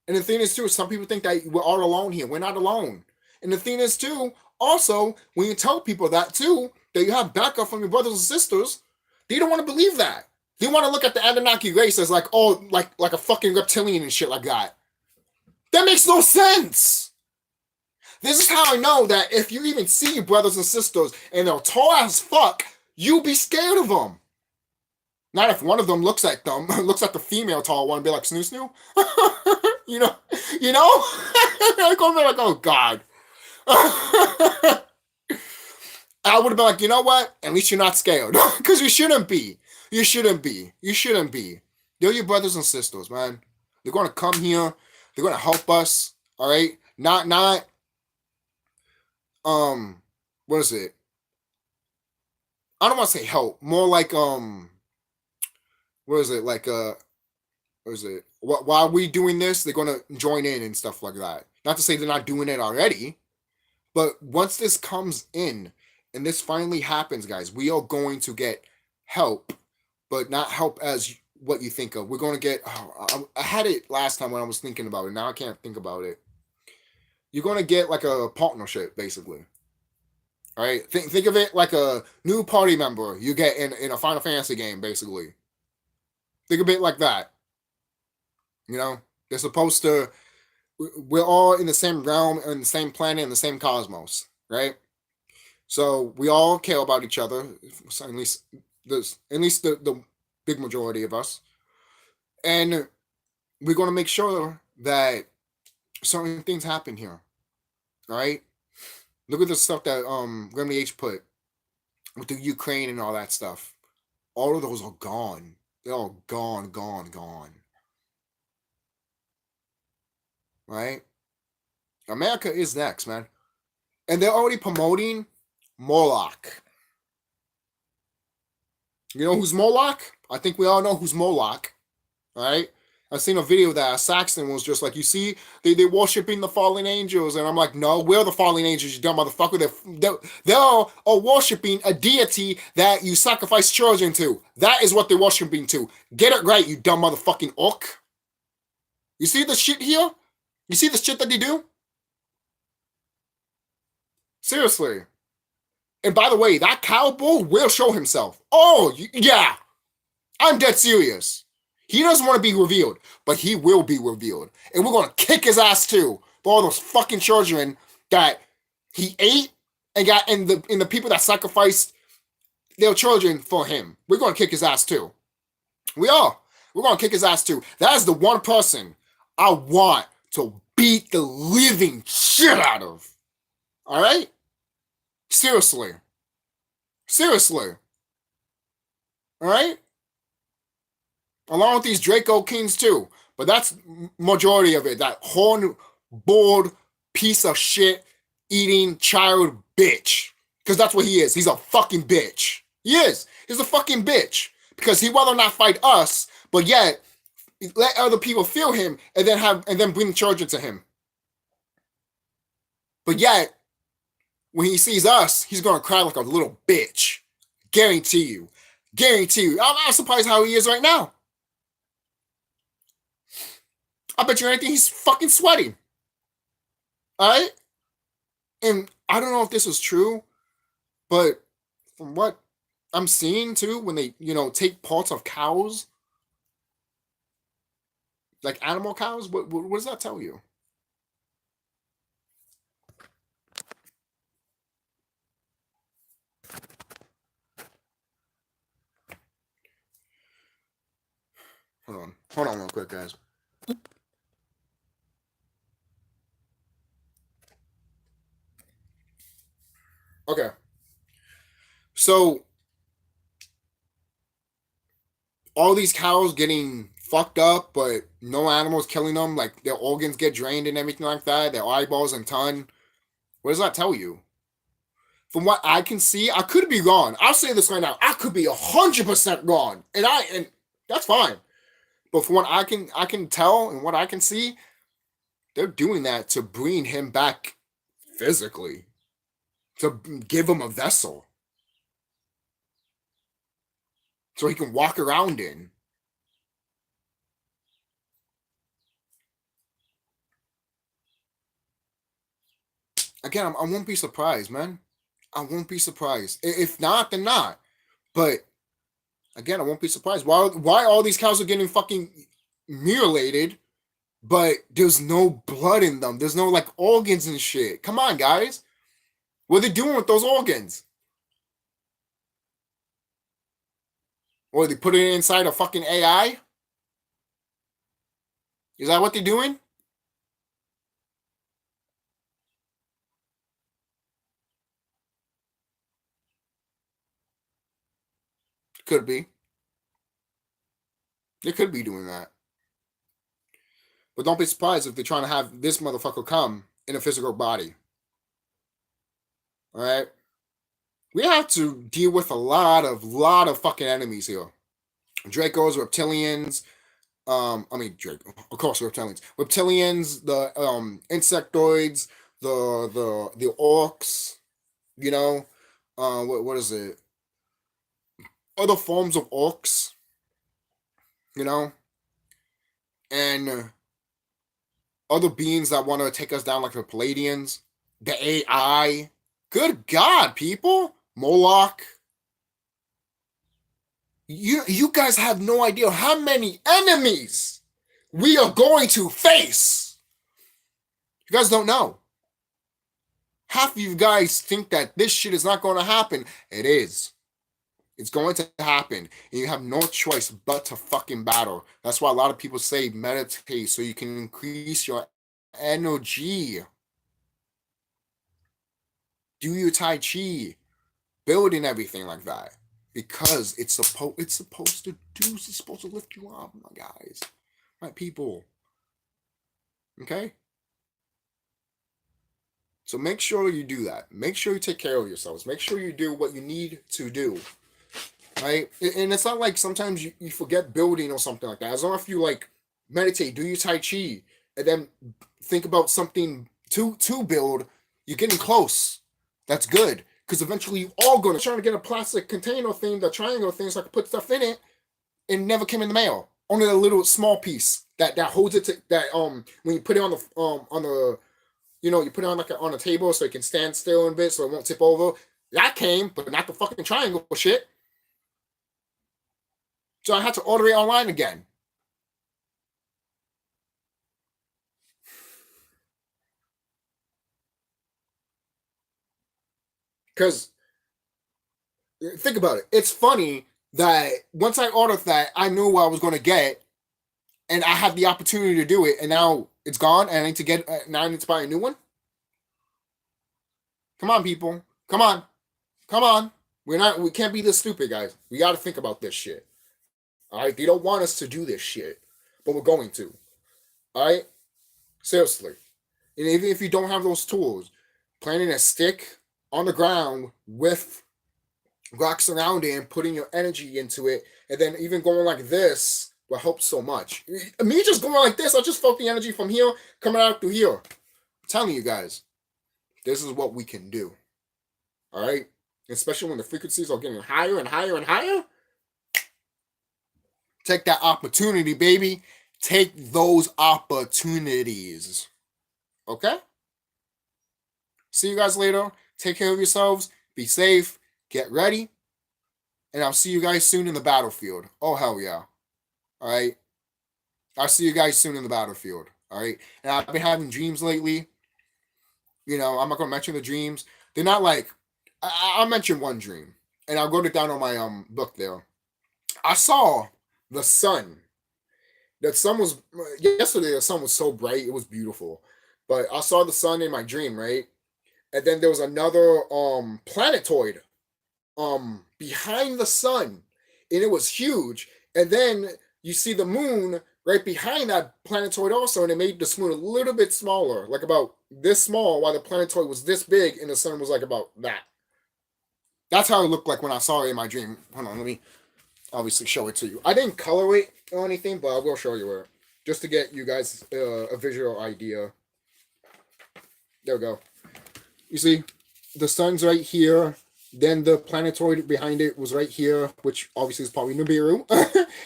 And the thing is too, some people think that we're all alone here. We're not alone. And the thing is too, also when you tell people that too, that you have backup from your brothers and sisters, they don't want to believe that. They want to look at the Anunnaki race as like, oh, like a fucking reptilian and shit like that. That makes no sense. This is how I know that if you even see your brothers and sisters and they're tall as fuck, you'll be scared of them. Not if one of them looks at the female tall one and be like, snoo snoo. you know? I'm going to be like, oh God. I would have been like, you know what? At least you're not scared. Because you shouldn't be. You shouldn't be. They're your brothers and sisters, man. They're going to come here. They're going to help us. All right? Not, what is it? I don't want to say help. More like, what is it? Like, what is it? While we doing this, they're going to join in and stuff like that. Not to say they're not doing it already, but once this comes in and this finally happens, guys, we are going to get help, but not help as what you think of. We're going to get, I had it last time when I was thinking about it. Now I can't think about it. You're going to get like a partnership, basically. All right? Think of it like a new party member you get in a Final Fantasy game, basically. Think of it like that. You know, they're supposed to, we're all in the same realm, in the same planet, in the same cosmos, right? So we all care about each other, at least the big majority of us. And we're going to make sure that certain things happen here. All right? Look at the stuff that Grimly H put with the Ukraine and all that stuff. All of those are gone. They're all gone. Right? America is next, man. And they're already promoting Moloch. You know who's Moloch? I think we all know who's Moloch. All right? I've seen a video that Saxon was just like, you see, they're worshiping the fallen angels. And I'm like, no, we're the fallen angels, you dumb motherfucker. They're all worshiping a deity that you sacrifice children to. That is what they're worshiping to. Get it right, you dumb motherfucking orc. You see the shit here? You see the shit that they do? Seriously. And by the way, that cowboy will show himself. Oh, yeah. I'm dead serious. He doesn't want to be revealed, but he will be revealed. And we're going to kick his ass too for all those fucking children that he ate and got in the people that sacrificed their children for him. We're going to kick his ass too. We are. We're going to kick his ass too. That is the one person I want to beat the living shit out of. All right? Seriously. All right? Along with these Draco Kings too. But that's majority of it. That horn-bored piece of shit eating child bitch. Because that's what he is. He's a fucking bitch. He is. He's a fucking bitch. Because he rather not fight us, but yet let other people feel him and then bring children to him. But yet, when he sees us, he's gonna cry like a little bitch. Guarantee you. I'm surprised how he is right now. I bet you anything he's fucking sweating. Alright? And I don't know if this is true, but from what I'm seeing too, when they, take parts of cows, like animal cows, what does that tell you? Hold on real quick, guys. Okay. So, all these cows getting fucked up, but no animals killing them, like their organs get drained and everything like that, their eyeballs and tongue. What does that tell you? From what I can see, I could be wrong. I'll say this right now. I could be 100% wrong. And that's fine. But from what I can tell and what I can see, they're doing that to bring him back physically, to give him a vessel so he can walk around in. Again, I won't be surprised, man. I won't be surprised. If not, then not. But again, I won't be surprised. Why all these cows are getting fucking mutilated, but there's no blood in them? There's no like organs and shit. Come on, guys. What are they doing with those organs? Or they put it inside a fucking AI? Is that what they're doing? Could be. They could be doing that. But don't be surprised if they're trying to have this motherfucker come in a physical body. All right? We have to deal with a lot of fucking enemies here. Dracos, reptilians, Draco, of course, reptilians, the insectoids, the orcs, you know, what is it? Other forms of orcs, you know, and other beings that want to take us down, like the Palladians, the AI. Good God, people, Moloch. You guys have no idea how many enemies we are going to face. You guys don't know. Half of you guys think that this shit is not going to happen. It is. It's going to happen. And you have no choice but to fucking battle. That's why a lot of people say meditate so you can increase your energy. Do your Tai Chi. Building everything like that. Because it's supposed to do, it's supposed to lift you up, my guys. My people. Okay? So make sure you do that. Make sure you take care of yourselves. Make sure you do what you need to do. Right? And it's not like sometimes you forget building or something like that. As long as you like meditate, do your Tai Chi, and then think about something to build, you're getting close. That's good. Because eventually you all going to try to get a plastic container thing, the triangle thing, so I can put stuff in it, and it never came in the mail. Only a little small piece that holds it to that when you put it on the you put it on like on a table so it can stand still a bit so it won't tip over. That came, but not the fucking triangle shit. So I had to order it online again. Because think about it. It's funny that once I ordered that, I knew what I was going to get, and I had the opportunity to do it, and now it's gone, and I need to get now I need to buy a new one. Come on, people. Come on. We can't be this stupid, guys. We got to think about this shit. All right, they don't want us to do this shit, but we're going to. All right, seriously. And even if you don't have those tools, planting a stick on the ground with rocks around it and putting your energy into it, and then even going like this will help so much. Me just going like this, I just felt the energy from here coming out through here. I'm telling you guys, this is what we can do. All right, especially when the frequencies are getting higher and higher and higher. Take that opportunity, baby. Take those opportunities. Okay? See you guys later. Take care of yourselves. Be safe. Get ready. And I'll see you guys soon in the battlefield. Oh, hell yeah. All right? I'll see you guys soon in the battlefield. All right? And I've been having dreams lately. I'm not going to mention the dreams. They're not like... I'll mention one dream. And I'll go down on my book there. I saw the sun. The sun was yesterday. The sun was so bright, it was beautiful. But I saw the sun in my dream, right? And then there was another planetoid behind the sun, and it was huge. And then you see the moon right behind that planetoid also, and it made the moon a little bit smaller, like about this small, while the planetoid was this big, and the sun was like about that. That's how it looked like when I saw it in my dream. Hold on, let me obviously show it to you. I didn't color it or anything, but I will show you it just to get you guys a visual idea. There we go. You see, the sun's right here. Then the planetoid behind it was right here, which obviously is probably Nibiru.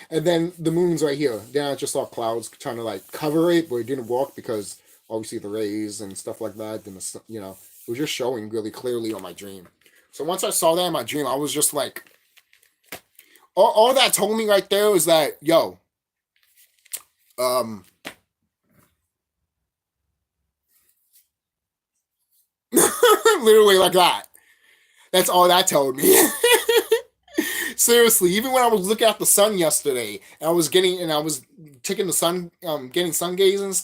And then the moon's right here. Then I just saw clouds trying to like cover it, but it didn't work because obviously the rays and stuff like that. Then it was just showing really clearly on my dream. So once I saw that in my dream, I was just like, all that told me right there was that, yo, literally like that. That's all that told me. Seriously, even when I was looking at the sun yesterday, and I was taking the sun, getting sun gazing,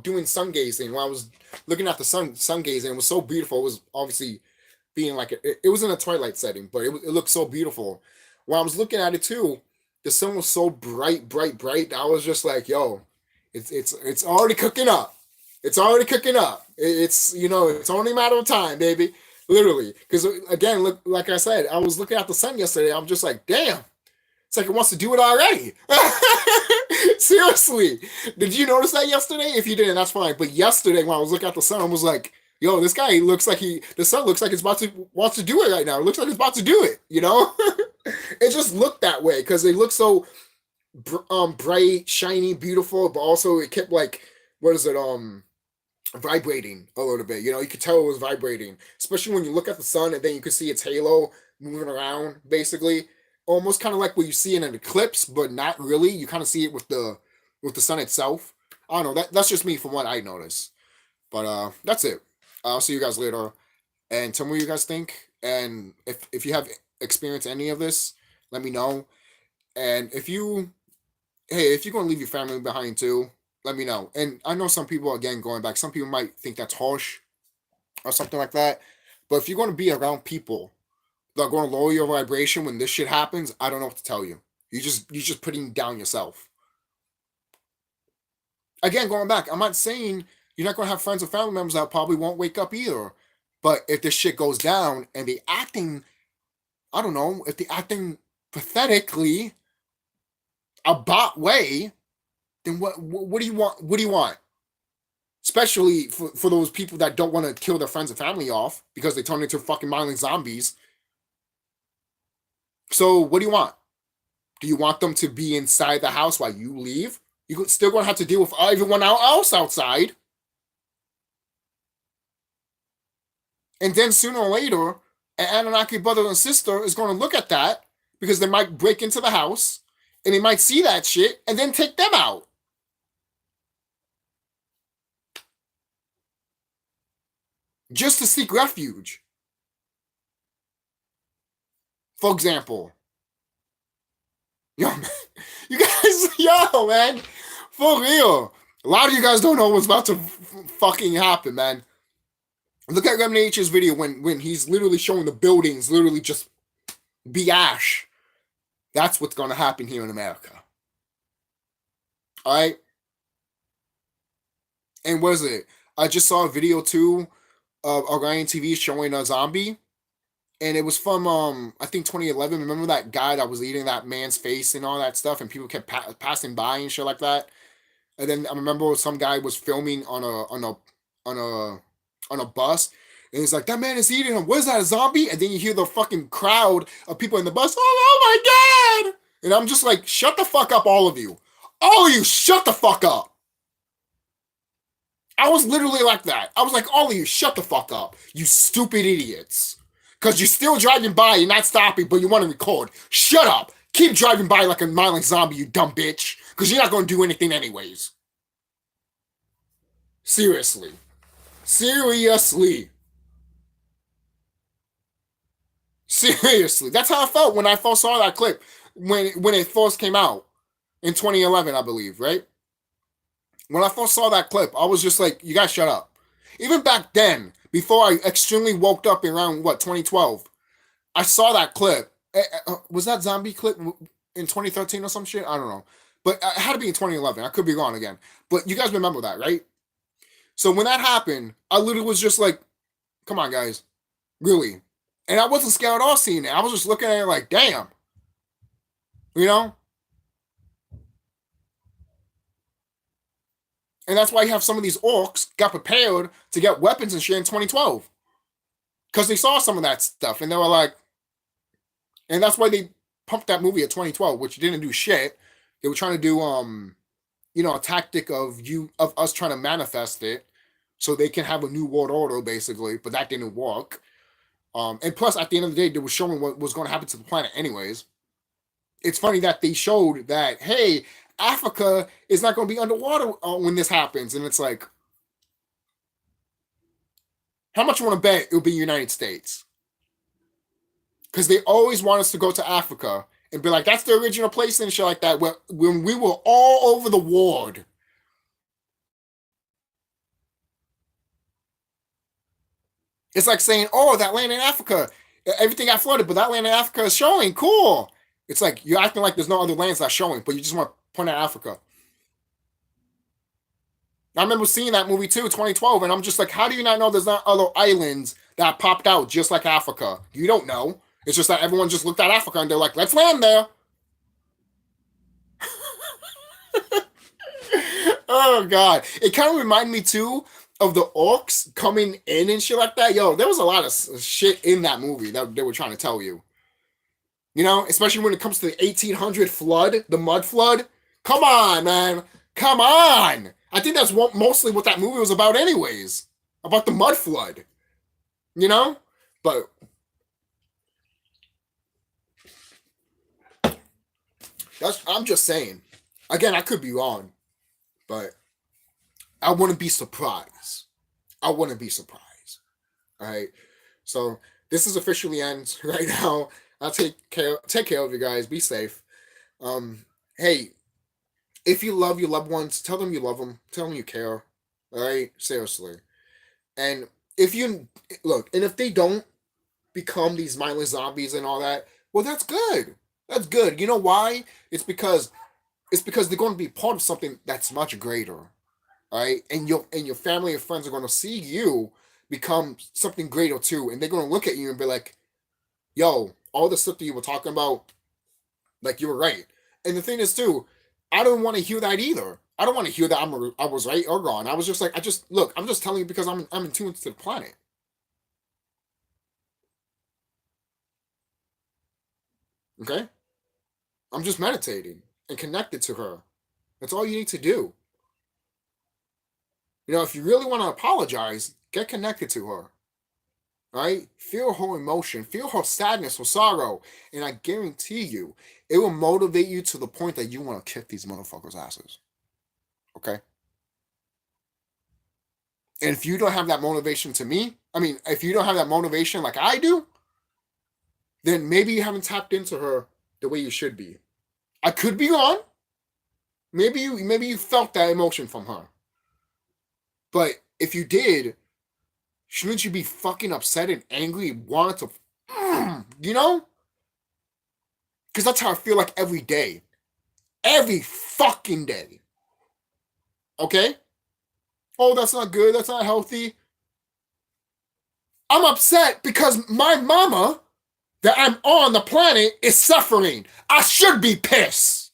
doing sun gazing. When I was looking at the sun gazing, it was so beautiful. It was obviously being like it was in a twilight setting, but it looked so beautiful. When I was looking at it too, the sun was so bright, bright, bright. I was just like, yo, it's already cooking up. It's already cooking up. It's only a matter of time, baby. Literally, because again, look, like I said, I was looking at the sun yesterday. I'm just like, damn, it's like it wants to do it already. Seriously, did you notice that yesterday? If you didn't, that's fine. But yesterday, when I was looking at the sun, I was like, yo, this guy looks like the sun looks like it's wants to do it right now. It looks like it's about to do it. It just looked that way because it looked so bright, shiny, beautiful, but also it kept like, what is it, vibrating a little bit. You could tell it was vibrating, especially when you look at the sun and then you could see its halo moving around, basically almost kind of like what you see in an eclipse, but not really. You kind of see it with the sun itself. I don't know. That's just me from what I noticed. But that's it. I'll see you guys later, and tell me what you guys think. And if you have experienced any of this, let me know. And if you're gonna leave your family behind too, let me know. And I know some people, again, going back, some people might think that's harsh or something like that. But if you're going to be around people that are going to lower your vibration when this shit happens, I don't know what to tell you. You're just putting down yourself. Again, going back, I'm not saying you're not going to have friends or family members that probably won't wake up either. But if this shit goes down and they acting, I don't know, if they acting pathetically a bot way, then what do you want? What do you want? Especially for those people that don't want to kill their friends and family off because they turn into fucking mindless zombies. So what do you want? Do you want them to be inside the house while you leave? You're still going to have to deal with everyone else outside. And then sooner or later, an Anunnaki brother and sister is going to look at that because they might break into the house and they might see that shit and then take them out. Just to seek refuge. For example, yo, man, you guys, man, for real. A lot of you guys don't know what's about to fucking happen, man. Look at Remnature's video when he's literally showing the buildings literally just be ash. That's what's going to happen here in America. All right? And what is it? I just saw a video too of Orion TV showing a zombie. And it was from, I think 2011. Remember that guy that was eating that man's face and all that stuff, and people kept passing by and shit like that. And then I remember some guy was filming on a bus, and he's like, "That man is eating him. What is that, a zombie?" And then you hear the fucking crowd of people in the bus. Oh my god! And I'm just like, shut the fuck up, all of you. All of you, shut the fuck up. I was literally like that. I was like, all of you, shut the fuck up, you stupid idiots. Because you're still driving by, you're not stopping, but you want to record. Shut up. Keep driving by like a mindless zombie, you dumb bitch. Because you're not going to do anything anyways. Seriously. Seriously. Seriously. That's how I felt when I first saw that clip. When it first came out. In 2011, I believe, right? When I first saw that clip, I was just like, you guys shut up. Even back then, before I extremely woke up around, 2012, I saw that clip. Was that zombie clip in 2013 or some shit? I don't know. But it had to be in 2011. I could be wrong again. But you guys remember that, right? So when that happened, I literally was just like, come on, guys. Really? And I wasn't scared at all seeing it. I was just looking at it like, damn. You know? And that's why you have some of these orcs got prepared to get weapons and shit in 2012. Because they saw some of that stuff and they were like, and that's why they pumped that movie at 2012, which didn't do shit. They were trying to do a tactic of us trying to manifest it so they can have a new world order, basically, but that didn't work. And plus, at the end of the day, they were showing what was going to happen to the planet anyways. It's funny that they showed that, hey, Africa is not going to be underwater when this happens. And it's like, how much you want to bet it will be United States? Because they always want us to go to Africa and be like, that's the original place and shit like that. When we were all over the world. It's like saying, oh, that land in Africa, everything got flooded, but that land in Africa is showing. Cool. It's like you're acting like there's no other lands that's showing, but you just want to point at Africa. I remember seeing that movie too, 2012, and I'm just like, how do you not know there's not other islands that popped out just like Africa? You don't know. It's just that everyone just looked at Africa and they're like, let's land there. Oh god, it kind of reminded me too of the orcs coming in and shit like that. Yo, there was a lot of shit in that movie that they were trying to tell you. You know, especially when it comes to the 1800 flood, the mud flood. Come on, man. Come on. I think that's mostly what that movie was about anyways. About the mud flood. You know? But I'm just saying. Again, I could be wrong. But I wouldn't be surprised. I wouldn't be surprised. All right. So this is officially ends right now. I'll take care of you guys. Be safe. Hey, if you love your loved ones, tell them you love them. Tell them you care. All right, seriously. And if you look, and if they don't become these mindless zombies and all that, well, that's good. That's good. You know why? It's because they're going to be part of something that's much greater. All right, and your family and friends are going to see you become something greater too, and they're going to look at you and be like, "Yo, all the stuff that you were talking about, like you were right." And the thing is too, I don't want to hear that either. I don't want to hear that I was right or wrong. I was just like, I'm just telling you because I'm in tune to the planet. Okay, I'm just meditating and connected to her. That's all you need to do. If you really want to apologize, get connected to her. Right? Feel her emotion, feel her sadness or sorrow, and I guarantee you, it will motivate you to the point that you want to kick these motherfuckers' asses. Okay? And if you don't have that motivation if you don't have that motivation like I do, then maybe you haven't tapped into her the way you should be. I could be wrong. Maybe you felt that emotion from her. But if you did, shouldn't you be fucking upset and angry and want to, Because that's how I feel like every day. Every fucking day. Okay? Oh, that's not good. That's not healthy. I'm upset because my mama that I'm on the planet is suffering. I should be pissed.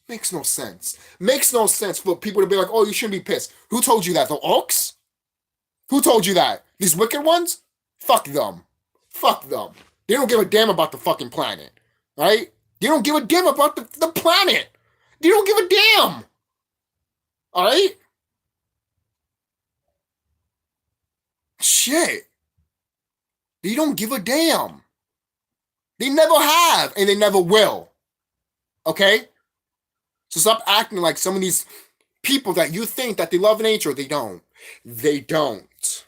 Makes no sense. Makes no sense for people to be like, oh, you shouldn't be pissed. Who told you that? The orcs? Who told you that? These wicked ones? Fuck them. Fuck them. They don't give a damn about the fucking planet. Right? They don't give a damn about the planet. They don't give a damn. Alright? Shit. They don't give a damn. They never have, and they never will. Okay? So stop acting like some of these people that you think that they love nature, they don't. They don't.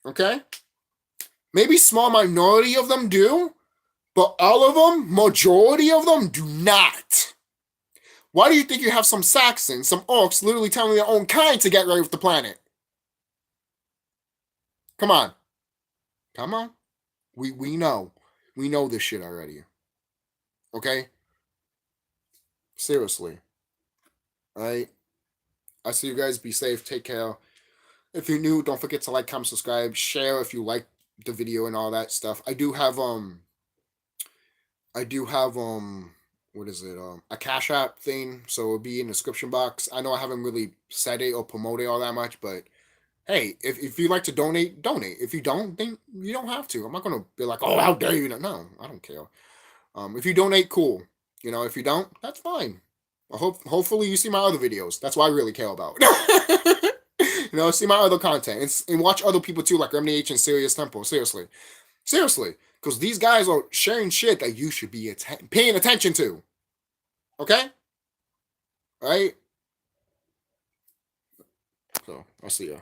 Okay? Maybe small minority of them do, but all of them, majority of them, do not. Why do you think you have some Saxons, some orcs, literally telling their own kind to get right with the planet? Come on. Come on. We know. We know this shit already. Okay? Seriously. Alright? I see you guys. Be safe. Take care. If you're new, don't forget to like, comment, subscribe, share if you like the video and all that stuff. I do have what is it? A Cash App thing. So it'll be in the description box. I know I haven't really said it or promoted all that much, but hey, if you like to donate, donate. If you don't, then you don't have to. I'm not gonna be like, oh, how dare you? No, I don't care. If you donate, cool. If you don't, that's fine. Hopefully you see my other videos. That's what I really care about. See my other content and watch other people too, like Remake and Serious Temple. Seriously, because these guys are sharing shit that you should be paying attention to. Okay, all right. So I'll see ya.